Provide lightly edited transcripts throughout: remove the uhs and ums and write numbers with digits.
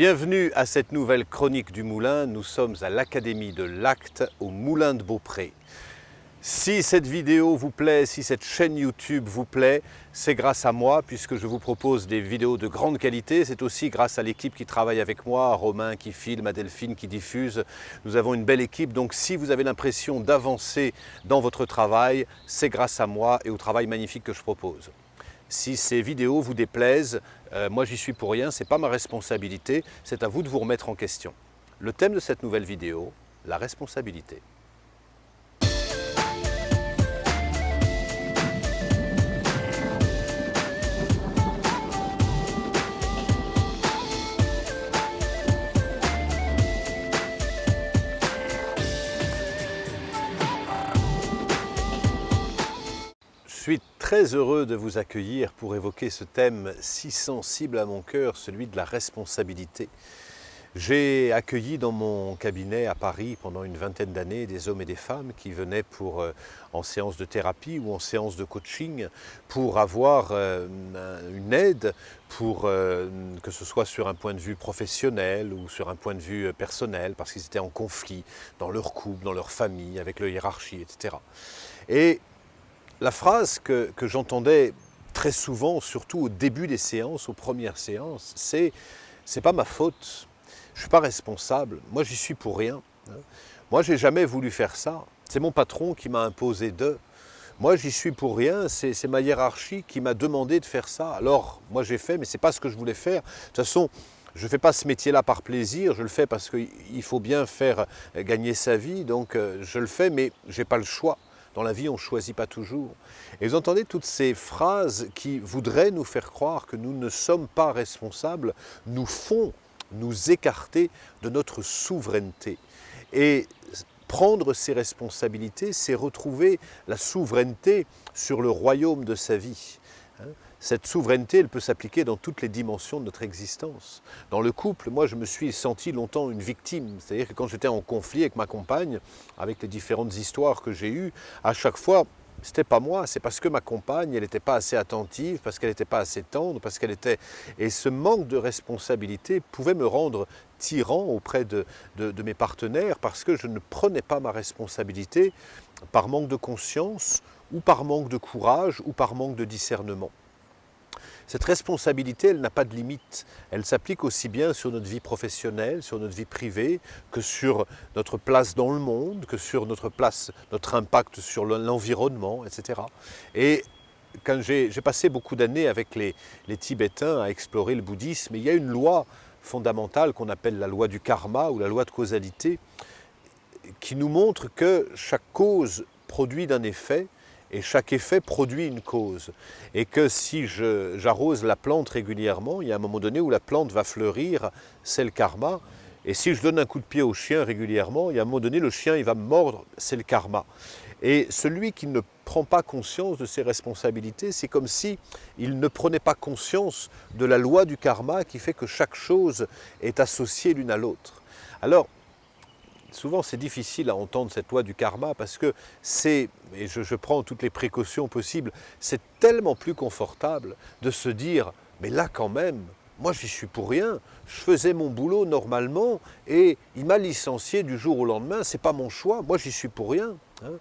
Bienvenue à cette nouvelle chronique du Moulin. Nous sommes à l'Académie de l'Acte au Moulin de Beaupré. Si cette vidéo vous plaît, si cette chaîne YouTube vous plaît, c'est grâce à moi puisque je vous propose des vidéos de grande qualité. C'est aussi grâce à l'équipe qui travaille à moi, à Romain qui filme, à Delphine qui diffuse. Nous avons une belle équipe, donc si vous avez l'impression d'avancer dans votre travail, c'est grâce à moi et au travail magnifique que je propose. Si ces vidéos vous déplaisent, moi j'y suis pour rien, ce n'est pas ma responsabilité, c'est à vous de vous remettre en question. Le thème de cette nouvelle vidéo, la responsabilité. Je suis très heureux de vous accueillir pour évoquer ce thème si sensible à mon cœur, celui de la responsabilité. J'ai accueilli dans mon cabinet à Paris pendant une vingtaine d'années des hommes et des femmes qui venaient en séance de thérapie ou en séance de coaching pour avoir une aide, que ce soit sur un point de vue professionnel ou sur un point de vue personnel, parce qu'ils étaient en conflit dans leur couple, dans leur famille, avec leur hiérarchie, etc. Et la phrase que j'entendais très souvent, surtout au début des séances, aux premières séances, c'est pas ma faute, je ne suis pas responsable, moi j'y suis pour rien. Moi j'ai jamais voulu faire ça, c'est mon patron qui m'a imposé de. Moi j'y suis pour rien, c'est ma hiérarchie qui m'a demandé de faire ça. Alors moi j'ai fait, mais ce n'est pas ce que je voulais faire. De toute façon, je ne fais pas ce métier-là par plaisir, je le fais parce qu'il faut bien faire gagner sa vie, donc je le fais, mais je n'ai pas le choix. Dans la vie, on ne choisit pas toujours. Et vous entendez toutes ces phrases qui voudraient nous faire croire que nous ne sommes pas responsables, nous font nous écarter de notre souveraineté. Et prendre ses responsabilités, c'est retrouver la souveraineté sur le royaume de sa vie. Cette souveraineté, elle peut s'appliquer dans toutes les dimensions de notre existence. Dans le couple, moi, je me suis senti longtemps une victime. C'est-à-dire que quand j'étais en conflit avec ma compagne, avec les différentes histoires que j'ai eues, à chaque fois, c'était pas moi, c'est parce que ma compagne, elle n'était pas assez attentive, parce qu'elle n'était pas assez tendre, parce qu'elle était... Et ce manque de responsabilité pouvait me rendre tyran auprès de mes partenaires parce que je ne prenais pas ma responsabilité par manque de conscience ou par manque de courage ou par manque de discernement. Cette responsabilité, elle n'a pas de limite. Elle s'applique aussi bien sur notre vie professionnelle, sur notre vie privée, que sur notre place dans le monde, que sur notre impact sur l'environnement, etc. Et quand j'ai passé beaucoup d'années avec les Tibétains à explorer le bouddhisme, il y a une loi fondamentale qu'on appelle la loi du karma ou la loi de causalité, qui nous montre que chaque cause produit d'un effet, et chaque effet produit une cause. Et que si j'arrose la plante régulièrement, il y a un moment donné où la plante va fleurir, c'est le karma. Et si je donne un coup de pied au chien régulièrement, il y a un moment donné, le chien il va me mordre, c'est le karma. Et celui qui ne prend pas conscience de ses responsabilités, c'est comme si il ne prenait pas conscience de la loi du karma qui fait que chaque chose est associée l'une à l'autre. Alors, souvent, c'est difficile à entendre cette loi du karma parce que et je prends toutes les précautions possibles, c'est tellement plus confortable de se dire « mais là quand même, moi j'y suis pour rien, je faisais mon boulot normalement et il m'a licencié du jour au lendemain, c'est pas mon choix, moi j'y suis pour rien. Hein.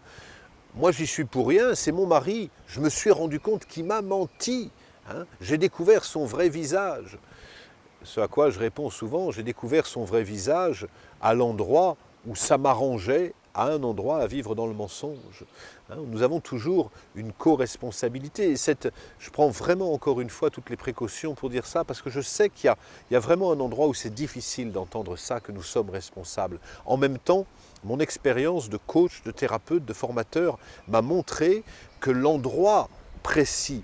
Moi j'y suis pour rien, c'est mon mari, je me suis rendu compte qu'il m'a menti, hein. J'ai découvert son vrai visage. » Ce à quoi je réponds souvent, j'ai découvert son vrai visage à l'endroit où ça m'arrangeait à un endroit à vivre dans le mensonge. Nous avons toujours une co-responsabilité. Et je prends vraiment encore une fois toutes les précautions pour dire ça, parce que je sais qu'il y a vraiment un endroit où c'est difficile d'entendre ça, que nous sommes responsables. En même temps, mon expérience de coach, de thérapeute, de formateur m'a montré que l'endroit précis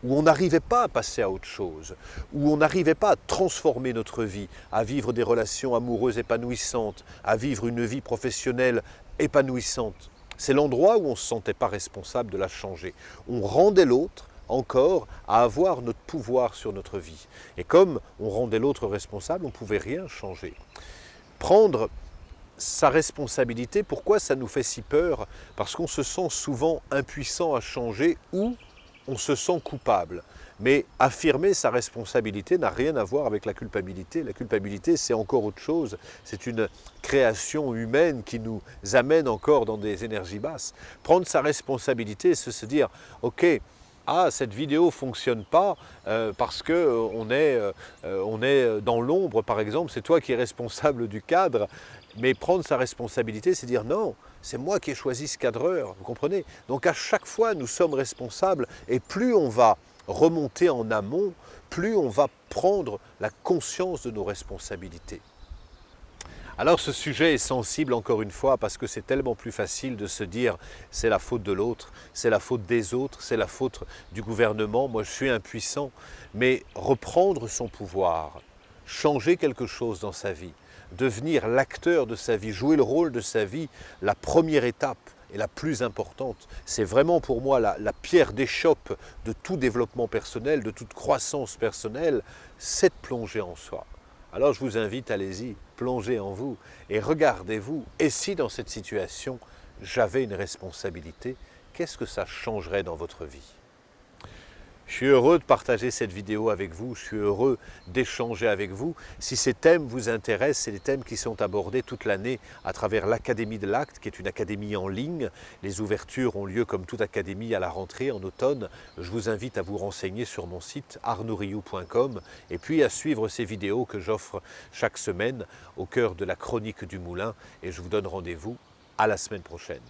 où on n'arrivait pas à passer à autre chose, où on n'arrivait pas à transformer notre vie, à vivre des relations amoureuses épanouissantes, à vivre une vie professionnelle épanouissante. C'est l'endroit où on ne se sentait pas responsable de la changer. On rendait l'autre encore à avoir notre pouvoir sur notre vie. Et comme on rendait l'autre responsable, on ne pouvait rien changer. Prendre sa responsabilité, pourquoi ça nous fait si peur? Parce qu'on se sent souvent impuissant à changer ou on se sent coupable. Mais affirmer sa responsabilité n'a rien à voir avec la culpabilité. La culpabilité, c'est encore autre chose. C'est une création humaine qui nous amène encore dans des énergies basses. Prendre sa responsabilité, c'est se dire, ok, ah, cette vidéo ne fonctionne pas parce qu'on est dans l'ombre, par exemple, c'est toi qui es responsable du cadre. Mais prendre sa responsabilité, c'est dire non, c'est moi qui ai choisi ce cadreur, vous comprenez? Donc à chaque fois, nous sommes responsables et plus on va remonter en amont, plus on va prendre la conscience de nos responsabilités. Alors ce sujet est sensible encore une fois parce que c'est tellement plus facile de se dire c'est la faute de l'autre, c'est la faute des autres, c'est la faute du gouvernement, moi je suis impuissant. Mais reprendre son pouvoir, changer quelque chose dans sa vie, devenir l'acteur de sa vie, jouer le rôle de sa vie, la première étape et la plus importante, c'est vraiment pour moi la pierre d'échoppe de tout développement personnel, de toute croissance personnelle, c'est de plonger en soi. Alors je vous invite, allez-y, plongez en vous et regardez-vous. Et si dans cette situation, j'avais une responsabilité, qu'est-ce que ça changerait dans votre vie? Je suis heureux de partager cette vidéo avec vous, je suis heureux d'échanger avec vous. Si ces thèmes vous intéressent, c'est des thèmes qui sont abordés toute l'année à travers l'Académie de l'Acte, qui est une académie en ligne. Les ouvertures ont lieu comme toute académie à la rentrée en automne. Je vous invite à vous renseigner sur mon site arnaudriou.com et puis à suivre ces vidéos que j'offre chaque semaine au cœur de la chronique du Moulin. Et je vous donne rendez-vous à la semaine prochaine.